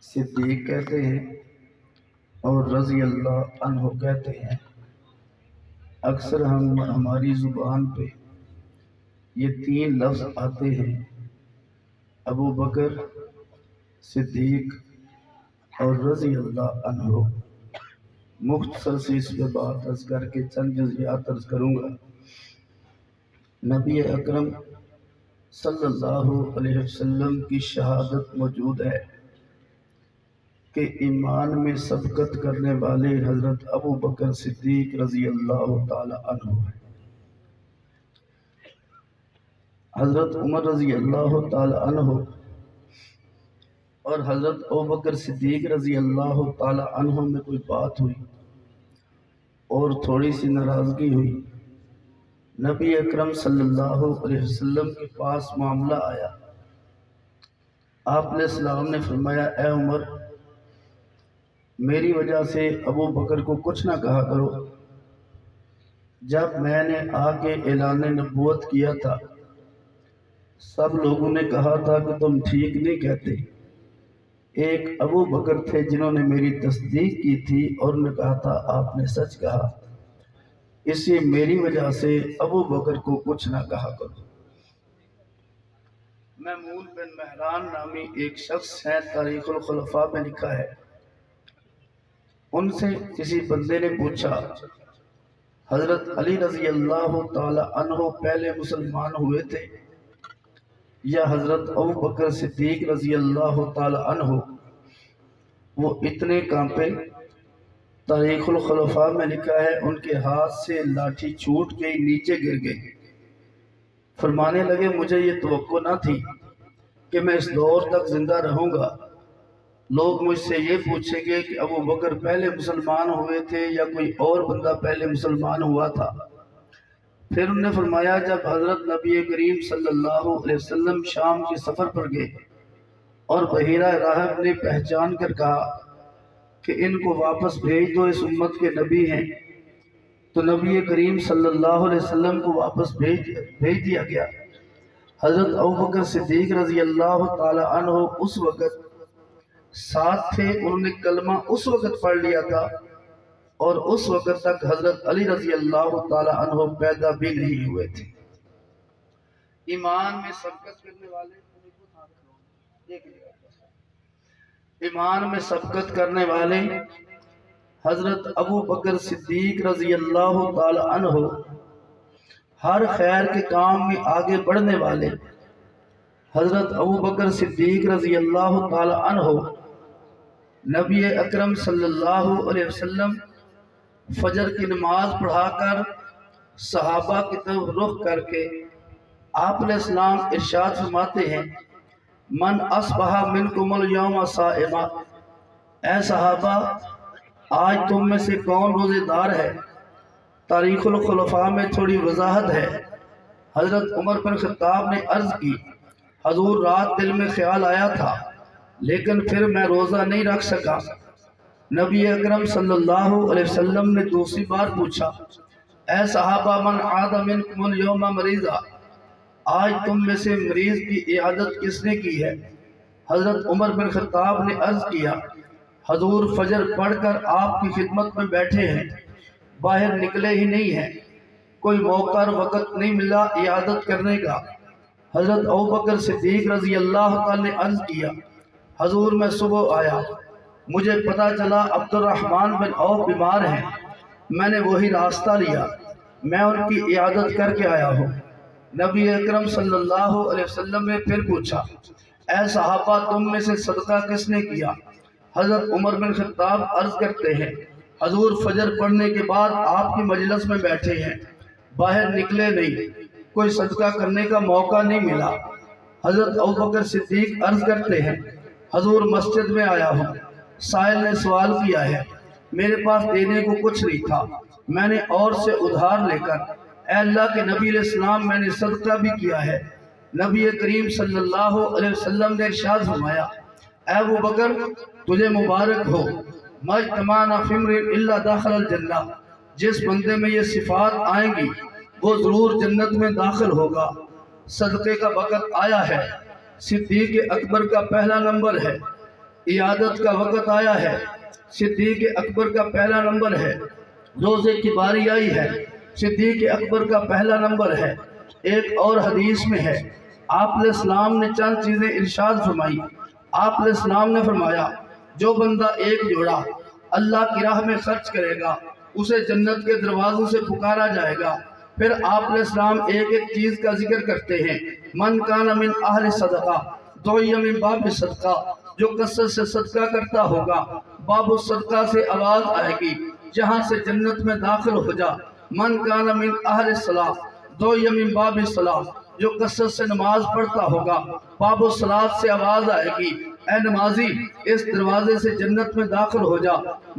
صدیق کہتے ہیں اور رضی اللہ عنہ کہتے ہیں۔ اکثر ہماری زبان پہ یہ تین لفظ آتے ہیں، ابو بکر، صدیق اور رضی اللہ عنہ۔ مختصر سی اس پہ بات عرض کر کے چند جزیات عرض کروں گا۔ نبی اکرم صلی اللہ علیہ وسلم کی شہادت موجود ہے کہ ایمان میں سبقت کرنے والے حضرت ابو بکر صدیق رضی اللہ تعالی عنہ ہیں۔ حضرت عمر رضی اللہ تعالی عنہ اور حضرت ابو بکر صدیق رضی اللہ تعالی عنہ میں کوئی بات ہوئی اور تھوڑی سی ناراضگی ہوئی۔ نبی اکرم صلی اللہ علیہ وسلم کے پاس معاملہ آیا۔ آپ علیہ السلام نے فرمایا، اے عمر، میری وجہ سے ابو بکر کو کچھ نہ کہا کرو۔ جب میں نے آ کے اعلان نبوت کیا تھا، سب لوگوں نے کہا تھا کہ تم ٹھیک نہیں کہتے۔ ایک ابو بکر تھے جنہوں نے میری تصدیق کی تھی اور نے کہا تھا آپ نے سچ کہا، اس لیے میری وجہ سے ابو بکر کو کچھ نہ کہا کرو۔ میمون بن مہران نامی ایک شخص ہے، تاریخ الخلفاء میں لکھا ہے، ان سے کسی بندے نے پوچھا، حضرت علی رضی اللہ تعالی عنہ پہلے مسلمان ہوئے تھے یا حضرت ابو بکر صدیق رضی اللہ تعالی عنہ؟ وہ اتنے کانپے، تاریخ الخلفاء میں لکھا ہے ان کے ہاتھ سے لاٹھی چھوٹ گئی، نیچے گر گئی۔ فرمانے لگے، مجھے یہ توقع نہ تھی کہ میں اس دور تک زندہ رہوں گا۔ لوگ مجھ سے یہ پوچھیں گے کہ ابو بکر پہلے مسلمان ہوئے تھے یا کوئی اور بندہ پہلے مسلمان ہوا تھا۔ پھر انہوں نے فرمایا، جب حضرت نبی کریم صلی اللہ علیہ وسلم شام کے سفر پر گئے اور بحیرہ راہب نے پہچان کر کہا کہ ان کو واپس بھیج دو، اس امت کے نبی ہیں، تو نبی کریم صلی اللہ علیہ وسلم کو واپس بھیج دیا گیا۔ حضرت ابو بکر صدیق رضی اللہ تعالی عنہ اس وقت ساتھ تھے، انہوں نے کلمہ اس وقت پڑھ لیا تھا اور اس وقت تک حضرت علی رضی اللہ تعالی عنہ پیدا بھی نہیں ہوئے تھے۔ ایمان میں سبقت کرنے والے ایمان میں سبقت کرنے والے حضرت ابو بکر صدیق رضی اللہ تعالی عنہ، ہر خیر کے کام میں آگے بڑھنے والے حضرت ابو بکر صدیق رضی اللہ تعالی عنہ، نبی اکرم صلی اللہ علیہ وسلم فجر کی نماز پڑھا کر صحابہ کی طرف رخ کر کے آپ علیہ السلام ارشاد فرماتے ہیں، من اصبح منکم اليوم صائما، اے صحابہ آج تم میں سے کون روزے دار ہے؟ تاریخ الخلفاء میں تھوڑی وضاحت ہے۔ حضرت عمر بن خطاب نے عرض کی، حضور رات دل میں خیال آیا تھا لیکن پھر میں روزہ نہیں رکھ سکا۔ نبی اکرم صلی اللہ علیہ وسلم نے دوسری بار پوچھا، اے صحابہ من عاد منکم اليوم مریضا، آج تم میں سے مریض کی عیادت کس نے کی ہے؟ حضرت عمر بن خطاب نے عرض کیا، حضور فجر پڑھ کر آپ کی خدمت میں بیٹھے ہیں، باہر نکلے ہی نہیں ہیں، کوئی موقع اور وقت نہیں ملا عیادت کرنے کا۔ حضرت ابو بکر صدیق رضی اللہ تعالی نے عرض کیا، حضور میں صبح آیا، مجھے پتا چلا عبد الرحمن بن عوف بیمار ہیں، میں نے وہی راستہ لیا، میں ان کی عیادت کر کے آیا ہوں۔ نبی اکرم صلی اللہ علیہ وسلم نے پھر پوچھا، اے صحابہ تم میں سے صدقہ کس نے کیا؟ حضرت عمر بن خطاب عرض کرتے ہیں، حضور فجر پڑھنے کے بعد آپ کی مجلس میں بیٹھے ہیں، باہر نکلے نہیں، کوئی صدقہ کرنے کا موقع نہیں ملا۔ حضرت ابو بکر صدیق عرض کرتے ہیں، حضور مسجد میں آیا ہوں، سائل نے سوال کیا ہے، میرے پاس دینے کو کچھ نہیں تھا، میں نے اور سے ادھار لے کر، اے اللہ کے نبی علیہ السلام میں نے صدقہ بھی کیا ہے۔ نبی کریم صلی اللہ علیہ وسلم نے ارشاد فرمایا، اے ابو بکر تجھے مبارک ہو، مجتمعنا فی امرئ الا دخل الجنہ، جس بندے میں یہ صفات آئیں گی وہ ضرور جنت میں داخل ہوگا۔ صدقے کا وقت آیا ہے، صدیق اکبر کا پہلا نمبر ہے، عیادت کا وقت آیا ہے، صدیق اکبر کا پہلا نمبر ہے، روزے کی باری آئی ہے، صدیق اکبر کا پہلا نمبر ہے۔ ایک اور حدیث میں ہے، آپ علیہ السلام نے چند چیزیں ارشاد فرمائی۔ آپ علیہ السلام نے فرمایا جو بندہ ایک جوڑا اللہ کی راہ میں خرچ کرے گا اسے جنت کے دروازوں سے پکارا جائے گا۔ پھر آپ علیہ السلام ایک ایک چیز کا ذکر کرتے ہیں، من کان من اہل صدقہ دعی من باب صدقہ، جو کثرت سے صدقہ کرتا ہوگا باب الصدقہ سے آواز آئے گی جہاں سے جنت میں داخل ہو جا۔ من کان من اہل صلاح دعی من باب صلاح، جو کثرت سے نماز پڑھتا ہوگا باب الصلاۃ سے آواز آئے گی اے نمازی اس دروازے سے جنت میں داخل ہو جا۔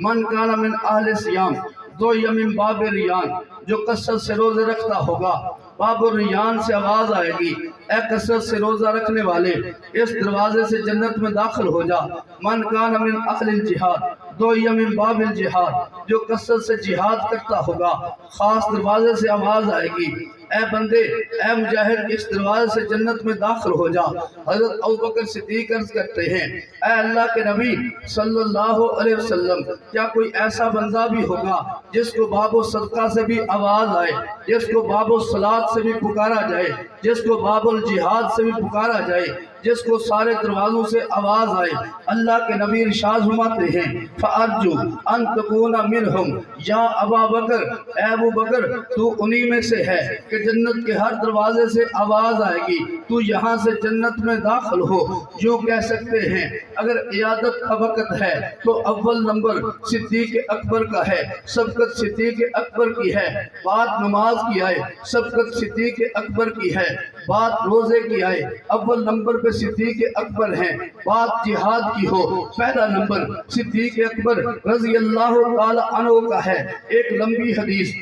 من کان من اہل صیام دعی من باب ریان، جو کثرت سے روزے رکھتا ہوگا باب الریان سے آواز آئے گی اے کثرت سے روزہ رکھنے والے اس دروازے سے جنت میں داخل ہو جا۔ من کان من اہل الجہاد دعی من باب الجہاد، جو کثرت سے جہاد کرتا ہوگا خاص دروازے سے آواز آئے گی اے بندے اے مجاہد اس دروازے سے جنت میں داخل ہو جا۔ حضرت ابوبکر صدیق عرض کرتے ہیں اے اللہ کے نبی صلی اللہ علیہ وسلم، کیا کوئی ایسا بندہ بھی ہوگا جس کو باب الصدقہ سے بھی آواز آئے، جس کو باب الصلاۃ سے بھی پکارا جائے، جس کو باب الجہاد سے بھی پکارا جائے، جس کو سارے دروازوں سے آواز آئے؟ اللہ کے نبی ارشاد فرماتے ہیں فَأَرْجُو أَن تَكُونَ مِنْهُمْ، یا ابا بکر اے ابو بکر تو انہی میں سے ہے کہ جنت کے ہر دروازے سے آواز آئے گی تو یہاں سے جنت میں داخل ہو۔ یوں کہہ سکتے ہیں اگر عیادت کا وقت ہے تو اول نمبر صدیق اکبر کا ہے، سبقت صدیق اکبر کی ہے، بات نماز کی آئے سبقت صدیق اکبر کی ہے، بات روزے کی آئے اول نمبر پہ صدیق اکبر ہیں، بات جہاد کی ہو پہلا نمبر صدیق اکبر رضی اللہ تعالی عنہ کا ہے۔ ایک لمبی حدیث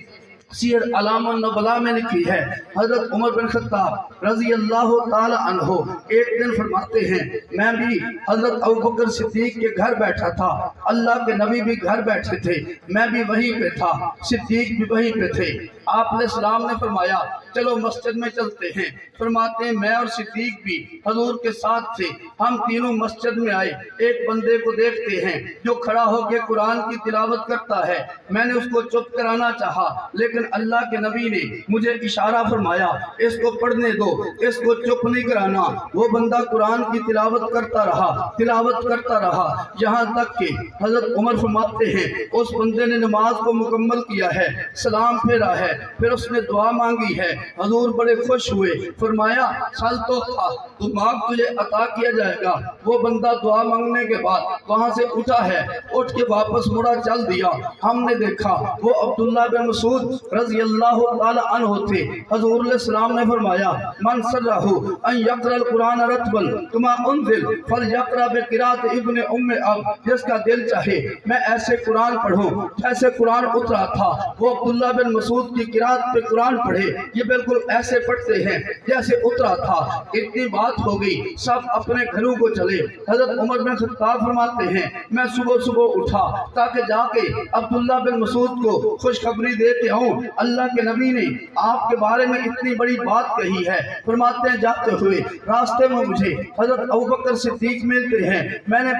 سیر علام النبلاء میں لکھی ہے، حضرت عمر بن خطاب رضی اللہ تعالی عنہ ایک دن فرماتے ہیں میں بھی حضرت ابوبکر صدیق کے گھر بیٹھا تھا، اللہ کے نبی بھی گھر بیٹھے تھے، میں بھی وہیں پہ تھا، صدیق بھی وہیں پہ تھے۔ آپ علیہ السلام نے فرمایا چلو مسجد میں چلتے ہیں۔ فرماتے ہیں میں اور صدیق بھی حضور کے ساتھ تھے، ہم تینوں مسجد میں آئے، ایک بندے کو دیکھتے ہیں جو کھڑا ہو کے قرآن کی تلاوت کرتا ہے، میں نے اس کو چپ کرانا چاہا لیکن اللہ کے نبی نے مجھے اشارہ فرمایا اس کو پڑھنے دو، اس کو چپ نہیں کرانا۔ وہ بندہ قرآن کی تلاوت کرتا رہا یہاں تک کہ حضرت عمر فرماتے ہیں اس بندے نے نماز کو مکمل کیا ہے، سلام پھیرا ہے، پھر اس نے دعا مانگی ہے، حضور بڑے خوش ہوئے، فرمایا سال تو تھا تو مانگ تجھے عطا کیا جائے گا۔ وہ بندہ دعا مانگنے کے بعد وہاں سے اٹھا ہے، اٹھ کے واپس مڑا چل دیا۔ ہم نے دیکھا وہ عبداللہ بن مسعود رضی اللہ تعالی عنہ تھے۔ حضور علیہ السلام نے فرمایا من سرہ ان یقرأ القرآن رتبا کما انزل فلیقرأ بقراءۃ ابن ام اب، جس کا دل چاہے میں ایسے قرآن پڑھوں جیسے قرآن اترا تھا، وہ عبداللہ بن مسعود کی قراءت پہ قرآن پڑھے، یہ بالکل ایسے پڑھتے ہیں جیسے اترا تھا۔ اتنی بات ہو گئی سب اپنے گھروں کو چلے۔ حضرت عمر بن خطاب فرماتے ہیں میں صبح اٹھا تاکہ جا کے عبداللہ بن مسعود کو خوشخبری دے کے آؤں، اللہ کے نبی نے آپ کے بارے میں اتنی بڑی بات کہی ہے۔ فرماتے ہیں جاتے ہوئے راستے میں مجھے حضرت ابوبکر صدیق ملتے ہیں، میں نے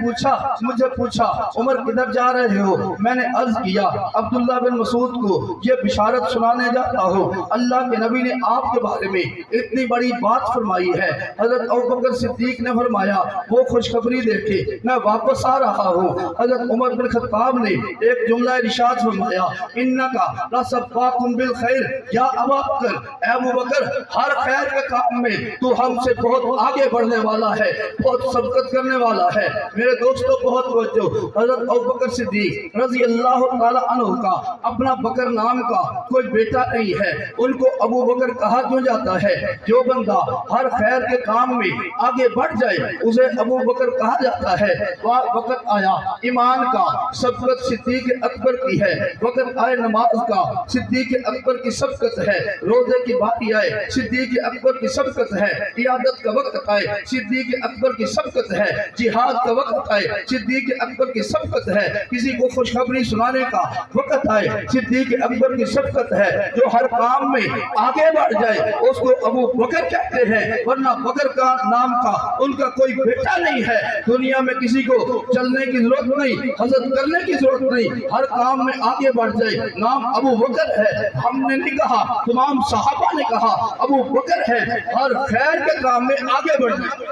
مجھے پوچھا عمر کدھر جا رہے ہو؟ میں نے عرض کیا عبداللہ بن مسعود کو یہ بشارت سنانے جاتا ہوں، اللہ کے نبی نے آپ کے بارے میں اتنی بڑی بات فرمائی ہے۔ حضرت ابوبکر صدیق نے فرمایا وہ خوشخبری دے کے میں واپس آ رہا ہوں۔ حضرت عمر بن خطاب نے ایک جملہ ارشاد فرمایا انکا لسباق بالخیر یا ابا بکر، اے ابو بکر ہر خیر کے کام میں تو ہم سے بہت آگے بڑھنے والا ہے، بہت سبقت کرنے والا ہے۔ میرے دوستوں بہت توجہ، حضرت ابوبکر صدیق رضی اللہ تعالی عنہ کا اپنا بکر نام کا کوئی بیٹا نہیں ہے، ان کو ابو بکر کہا کیوں جاتا ہے؟ جو بندہ ہر خیر کے کام میں آگے بڑھ جائے اسے ابو بکر کہا جاتا ہے۔ وقت آیا ایمان کا، سبقت صدیق اکبر کی ہے، وقت آئے نماز کا، صدیق اکبر کی سبقت ہے، روزے کی باری آئے صدیق اکبر کی سبقت ہے، عیادت کا وقت آئے صدیق اکبر کی سبقت ہے، جہاد کا وقت آئے صدیق اکبر کی سبقت ہے، کسی کو خوشخبری سنانے کا وقت آئے صدیق اکبر کی سبقت ہے، جو ہر کام میں آگے بڑھ جائے اس کو ابو بکر کہتے ہیں، ورنہ بکر کا نام کا ان کا کوئی بیٹا نہیں ہے۔ دنیا میں کسی کو چلنے کی ضرورت نہیں، حسد کرنے کی ضرورت نہیں، ہر کام میں آگے بڑھ جائے، نام ابو بکر ہے۔ ہم نے نہیں کہا، تمام صحابہ نے کہا ابو بکر ہے، ہر خیر کے کام میں آگے بڑھ جائے۔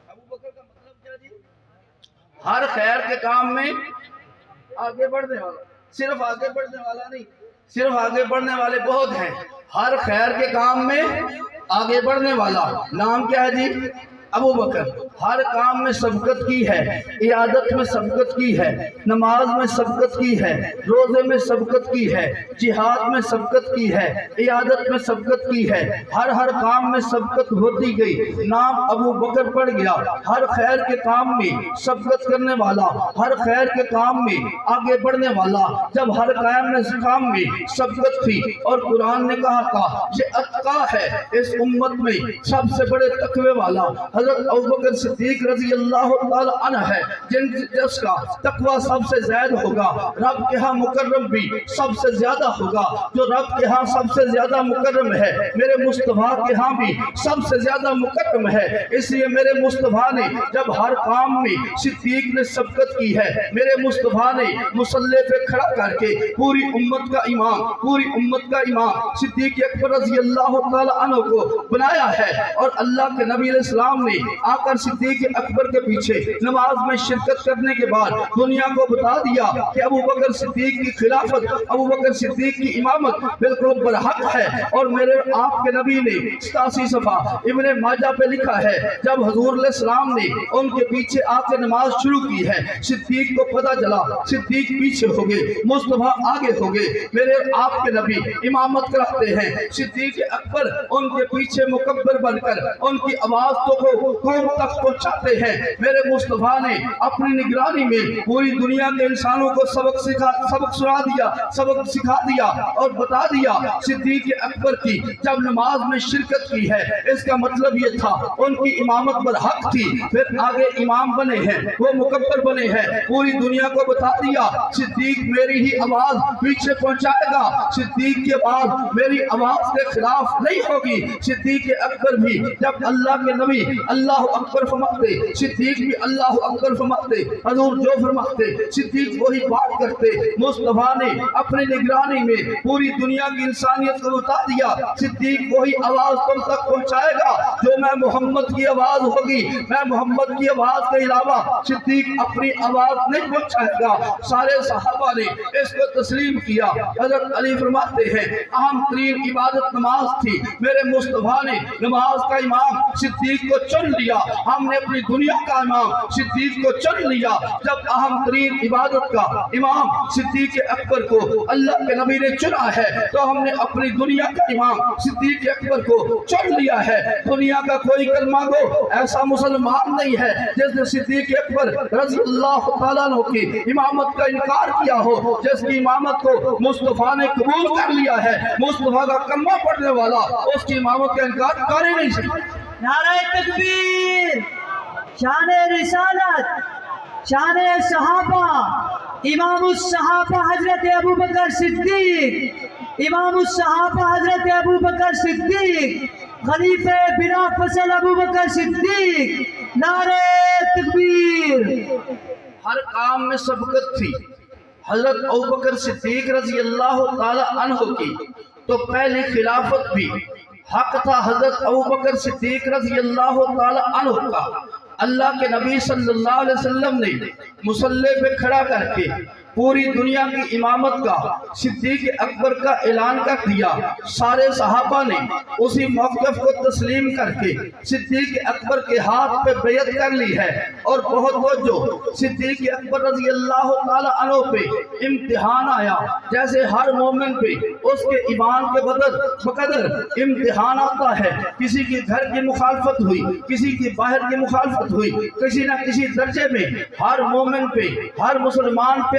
ابو بکر کا مطلب کیا جی؟ ہر خیر کے کام میں آگے بڑھنے والا، صرف آگے بڑھنے والا نہیں، صرف آگے بڑھنے والے بہت ہیں، ہر خیر کے کام میں آگے بڑھنے والا نام کیا ہے جی؟ ابو بکر۔ ہر کام میں سبقت کی ہے، عیادت میں سبقت کی ہے، نماز میں سبقت کی ہے، روزے میں سبقت کی ہے، جہاد میں سبقت کی ہے، عیادت میں سبقت کی ہے، ہر کام میں سبقت ہوتی گئی، نام ابو بکر پڑ گیا۔ ہر خیر کے کام میں سبقت کرنے والا، ہر خیر کے کام میں آگے بڑھنے والا۔ جب ہر کام میں سبقت تھی اور قرآن نے کہا تھا یہ اتقا ہے اس امت میں سب سے بڑے تقوی والا حضرت ابوبکر صدیق رضی اللہ تعالی عنہ ہے، جس کا تقوی سب سے زیادہ ہوگا، رب کے ہاں مکرم بھی سب سے زیادہ ہوگا۔ جو رب کے ہاں سب سے زیادہ مکرم ہے میرے مصطفیٰ کے ہاں بھی سب سے زیادہ مکرم ہے۔ اس لیے میرے مصطفیٰ نے جب ہر کام میں صدیق نے سبقت کی ہے، میرے مصطفیٰ نے مصلی پہ کھڑا کر کے پوری امت کا امام صدیق اکبر رضی اللہ تعالی عنہ کو بنایا ہے۔ اور اللہ کے نبی علیہ السلام نے آ کر صدیق اکبر کے پیچھے نماز میں شرکت کرنے کے بعد دنیا کو بتا دیا کہ ابوبکر صدیق کی خلافت، ابوبکر صدیق کی امامت بالکل برحق ہے۔ اور میرے آپ کے نبی نے 87 صفحہ ابن ماجہ پہ لکھا ہے، جب حضور علیہ السلام نے ان کے پیچھے آ کے نماز شروع کی ہے، صدیق کو پتہ چلا، صدیق پیچھے ہو گئے، مصطفیٰ آگے ہو گئے۔ میرے آپ کے نبی امامت کرتے ہیں، صدیق اکبر ان کے پیچھے مکبر بن کر ان کی آواز کو قوم تک پہنچاتے ہیں۔ میرے مصطفیٰ نے اپنی نگرانی میں پوری دنیا کے انسانوں کو سبق سکھا دیا اور بتا دیا۔ صدیق اکبر کی جب نماز میں شرکت کی ہے، اس کا مطلب یہ تھا ان کی امامت برحق تھی۔ پھر آگے امام بنے ہیں، وہ مکبر بنے ہیں، پوری دنیا کو بتا دیا صدیق میری ہی آواز پیچھے پہنچائے گا، صدیق کی آواز میری آواز کے خلاف نہیں ہوگی۔ صدیق اکبر بھی جب اللہ کے نبی اللہ اکبر فرماتے، صدیق بھی اللہ اکبر فرماتے، حضور جو فرماتے صدیق وہی بات کرتے۔ مصطفیٰ نے اپنی نگرانی میں پوری دنیا کی انسانیت کو بتا دیا، صدیق وہی آواز تم تک پہنچائے گا جو میں محمد کی آواز ہوگی، میں محمد کی آواز کے علاوہ صدیق اپنی آواز نہیں پہنچائے گا۔ سارے صحابہ نے اس کو تسلیم کیا۔ حضرت علی فرماتے ہیں اہم ترین عبادت نماز تھی، میرے مصطفیٰ نے نماز کا امام صدیق کو چن لیا، ہم نے اپنی دنیا کا امام صدیق کو چن لیا۔ جب اہم ترین عبادت کا امام صدیق اکبر کو اللہ کے نبی نے چنا ہے تو ہم نے اپنی دنیا کا امام صدیق اکبر کو چن لیا ہے۔ دنیا کا کوئی کلمہ گو ایسا مسلمان نہیں ہے جس نے صدیق اکبر رضی اللہ تعالیٰ عنہ کی امامت کا انکار کیا ہو، جس کی امامت کو مصطفیٰ نے قبول کر لیا ہے۔ مصطفیٰ کا کلمہ پڑھنے والا اس کی امامت کا انکار کر ہی نہیں سکتا۔ نعرہ تکبیر، شان رسالت، شان صحابہ، امام الصحابہ حضرت ابوبکر صدیق، امام الصحابہ حضرت ابوبکر صدیق، خلیفہ بلا فصل ابوبکر صدیق، نعرہ تکبیر۔ ہر کام میں سبقت تھی حضرت ابوبکر صدیق رضی اللہ تعالی عنہ کی، تو پہلی خلافت بھی حق تھا حضرت ابوبکر صدیق رضی اللہ تعالی عنہ کا۔ اللہ کے نبی صلی اللہ علیہ وسلم نے مصلی پہ کھڑا کر کے پوری دنیا کی امامت کا صدیق اکبر کا اعلان کر دیا۔ سارے صحابہ نے اسی موقف کو تسلیم کر کے صدیق اکبر کے ہاتھ پہ بیعت کر لی ہے۔ اور بہت جو صدیق اکبر رضی اللہ تعالی عنہ پہ امتحان آیا، جیسے ہر مومن پہ اس کے ایمان کے بقدر امتحان آتا ہے، کسی کی گھر کی مخالفت ہوئی، کسی کی باہر کی مخالفت ہوئی، کسی نہ کسی درجے میں ہر مومن پہ، ہر مسلمان پہ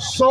100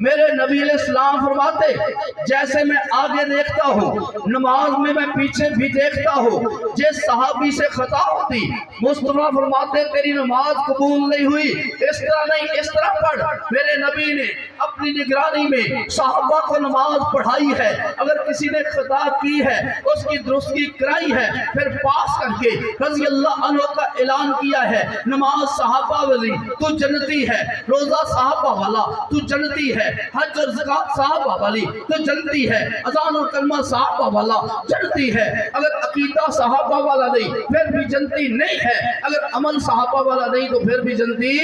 میرے نبی علیہ السلام فرماتے جیسے میں آگے دیکھتا ہوں نماز میں میں پیچھے بھی دیکھتا ہوں، جس صحابی سے خطا ہوتی مصطفیٰ فرماتے تیری نماز قبول نہیں ہوئی، اس طرح نہیں اس طرح پڑھ۔ میرے نبی نے اپنی نگرانی میں صحابہ کو نماز پڑھائی ہے، اگر کسی نے خطا کی ہے اس کی درستگی کرائی ہے، پھر پاس کر کے رضی اللہ عنہ کا اعلان کیا ہے نماز صحابہ والی تو جنتی ہے، روزہ صحابہ والا تو جنتی ہے، حج اور زکات صحابہ والی تو جنتی ہے، اذان اور کلمہ صحابہ والا جنتی ہے۔ اگر عقیدہ صحابہ والا نہیں پھر بھی جنتی نہیں ہے، اگر عمل صحابہ والا نہیں تو پھر بھی جنتی۔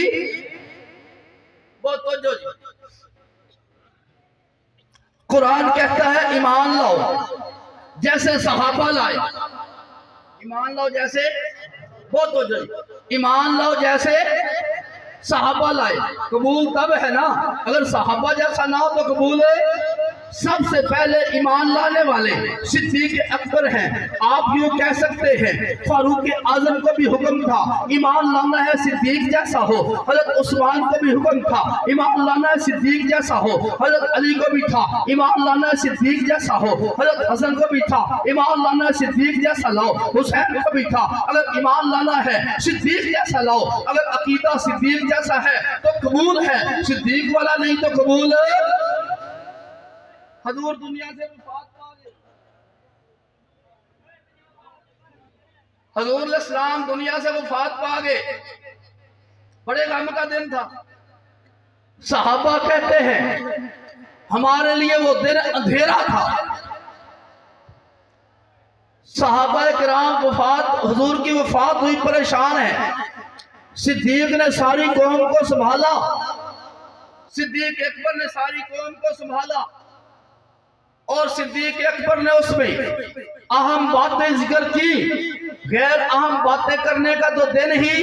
بہت توجہ، قرآن کہتا ہے ایمان لاؤ جیسے صحابہ لائے، ایمان لاؤ جیسے، بہت توجہ، ایمان لاؤ جیسے صحابہ لائے۔ قبول تب ہے نا اگر صحابہ جیسا نہ ہو تو قبول ہے۔ سب سے پہلے ایمان لانے والے صدیق اکبر ہیں، آپ یوں کہہ سکتے ہیں فاروق اعظم کو بھی حکم تھا ایمان لانا ہے صدیق جیسا ہو، حضرت عثمان کو بھی حکم تھا ایمان لانا ہے صدیق جیسا ہو، حضرت علی کو بھی تھا ایمان لانا ہے صدیق جیسا ہو، حضرت حسن کو بھی تھا ایمان لانا ہے صدیق جیسا لاؤ، حسین کو بھی تھا اگر ایمان لانا ہے صدیق جیسا لاؤ، اگر عقیدہ صدیق جیسا ہے تو قبول ہے، صدیق والا نہیں تو قبول ہے۔ حضور دنیا سے وفات پا گئے، حضور علیہ السلام دنیا سے وفات پا گئے، بڑے غم کا دن تھا۔ صحابہ کہتے ہیں ہمارے لیے وہ دن اندھیرا تھا۔ صحابہ کرام وفات حضور کی وفات ہوئی پریشان ہیں، صدیق نے ساری قوم کو سنبھالا، صدیق اکبر نے ساری قوم کو سنبھالا، اور صدیق اکبر نے اس میں اہم باتیں ذکر کی، غیر اہم باتیں کرنے کا تو دن ہی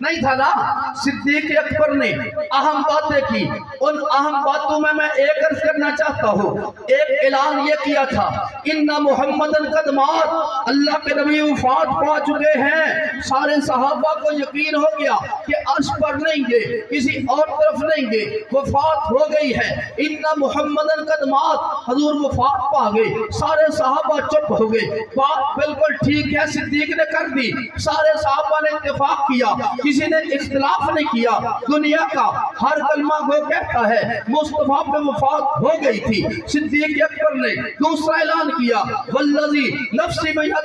نہیں تھا نا۔ صدیق اکبر نے اہم باتیں کی، ان اہم باتوں میں ایک عرض کرنا چاہتا ہوں۔ ایک اعلان یہ کیا تھا ان محمدن قد مات، اللہ کے نبی وفات پا چکے ہیں۔ سارے صحابہ کو یقین ہو گیا کہ عرش پر نہیں گے، کسی اور طرف نہیں گے، وفات ہو گئی ہے۔ ان محمدن قد مات، حضور وفات پا گئے، سارے صحابہ چپ ہو گئے، بات بالکل ٹھیک ہے صدیق نے کر دی، سارے صحابہ نے اتفاق کیا، کسی نے اختلاف نہیں کیا۔ دنیا کا ہر کلمہ گو کہتا ہے مصطفیٰ پہ وفات ہو گئی تھی۔ صدیق اکبر نے دوسرا اعلان کیا والذی نفسی بیدہ،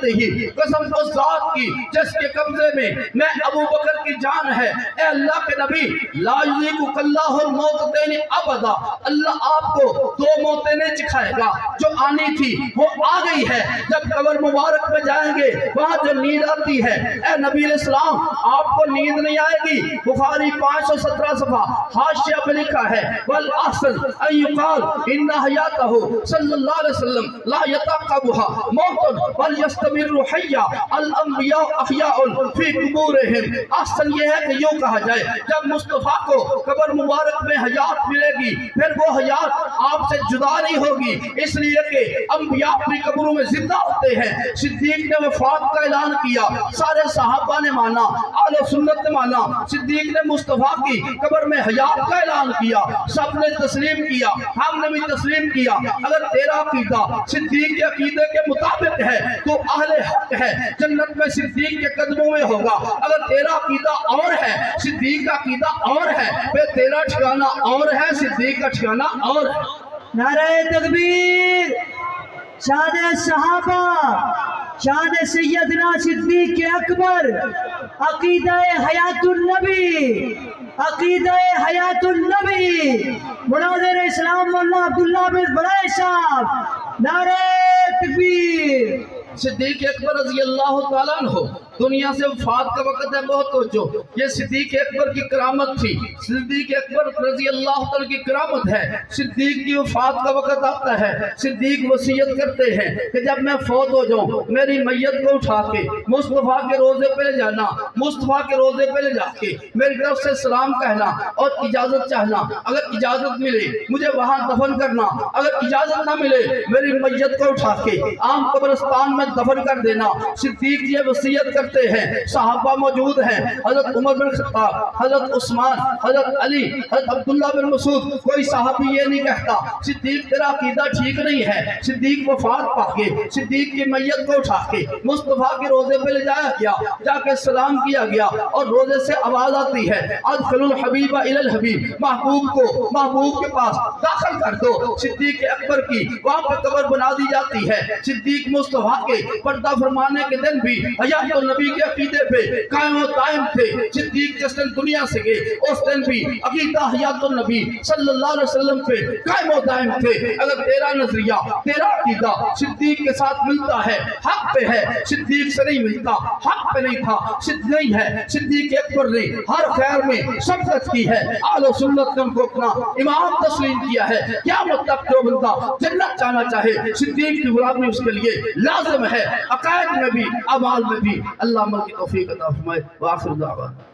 قسم اس ذات کی جس کے قبضے میں ابو بکر کی جان ہے، اے اللہ کے نبی لا یذیقک اللہ الموتین ابدا، اللہ آپ کو دو موتیں نہیں چکھائے گا، جو آنی تھی وہ آ گئی ہے۔ جب قبر مبارک میں جائیں گے وہاں جو نیند آتی ہے، اے نبی علیہ السلام آپ کو نیند نہیں آئے گی۔ بخاری 517 صفحہ حاشیہ پہ لکھا ہے والاحسن ان یقال ان حیاتہ صلی اللہ علیہ وسلم لا یتعقبها موت بل یستمر حیا، الانبیاء احیاء فی قبورہم۔ احسن یہ ہے کہ یوں کہا جائے جب مصطفیٰ کو قبر مبارک میں حیات ملے گی پھر وہ حیات آپ سے جدا نہیں ہوگی، اس لیے کہ انبیاء اپنی قبروں میں زندہ ہوتے ہیں۔ صدیق نے وفات کا اعلان کیا، سارے صحابہ نے مانا، اہل سنت نے مانا۔ صدیق نے مصطفیٰ کی قبر میں حیات کا اعلان کیا، سب نے تسلیم کیا، ہم نے بھی تسلیم کیا۔ اگر تیرا عقیدہ صدیق کے عقیدے کے مطابق ہے تو اہل حق ہے، جنت میں صدیق کے قدموں میں ہوگا۔ اگر تیرا عقیدہ اور ہے، صدیق کا عقیدہ اور ہے، پھر تیرا ٹھکانہ اور ہے، صدیق کا ٹھکانہ اور ہے۔ نعرہ تکبیر، شان صحابہ، شان سیدنا صدیق اکبر، عقیدہ حیات النبی، عقیدہ حیات النبی، مناظر اسلام مولانا عبداللہ بن بڑائے صاحب، نعرہ تکبیر۔ صدیق اکبر رضی اللہ تعالیٰ عنہ دنیا سے وفات کا وقت ہے، بہت توجہ، یہ صدیق اکبر کی کرامت تھی۔ صدیق اکبر رضی اللہ تعالیٰ کی کرامت ہے، صدیق کی وفات کا وقت آتا ہے، صدیق وصیت کرتے ہیں کہ جب میں فوت ہو جاؤں میری میت کو اٹھا کے مصطفیٰ کے روضے پہ لے جانا، مصطفیٰ کے روضے پہ لے جا کے میری طرف سے سلام کہنا اور اجازت چاہنا، اگر اجازت ملے مجھے وہاں دفن کرنا، اگر اجازت نہ ملے میری میت کو اٹھا کے عام قبرستان میں دفن کر دینا۔ صدیق یہ وصیت کر کرتے ہیں, صحابہ موجود ہیں, حضرت عمر بن خطاب, حضرت عثمان, حضرت علی, حضرت عبداللہ بن مسعود. کوئی صحابی یہ نہیں کہتا صدیق تیرا عقیدہ ٹھیک نہیں ہے, صدیق وفات پا کے, صدیق کی میت کو اٹھا کے مصطفیٰ کے روزے پہ لے جایا گیا, جا کے سلام کیا گیا, اور روزے سے آواز آتی ہے ادخل الحبیب الی الحبیب, محبوب کو محبوب کے پاس داخل کر دو. صدیق اکبر کی وہاں پر قبر بنا دی جاتی ہے. صدیق مصطفیٰ کے پردہ فرمانے کے دن بھی حیات النبی کے عقیدے پہ قائم و دائم تھے. صدیق جس دن دنیا سے گئے اس دن بھی عقیدہ حیات النبی صلی اللہ علیہ وسلم پہ قائم و دائم تھے. اگر تیرا نظریہ, تیرا عقیدہ صدیق کے ساتھ ملتا ہے, حق پہ ہے, صدیق سے نہیں ملتا, حق پہ نہیں تھا, نہیں ہے, صدیق اکبر نے ہر خیر میں سبقت کی ہے. اہل سنت نے ان کو اپنا امام تسلیم کیا ہے. قیامت تک جو بندہ جنت جانا چاہے صدیق کی غلامی اس کے لیے لازم ہے, عقائد میں بھی, اعمال میں بھی. اللہ عمل کی توفیق عطا فرمائے. وآخر دعوانا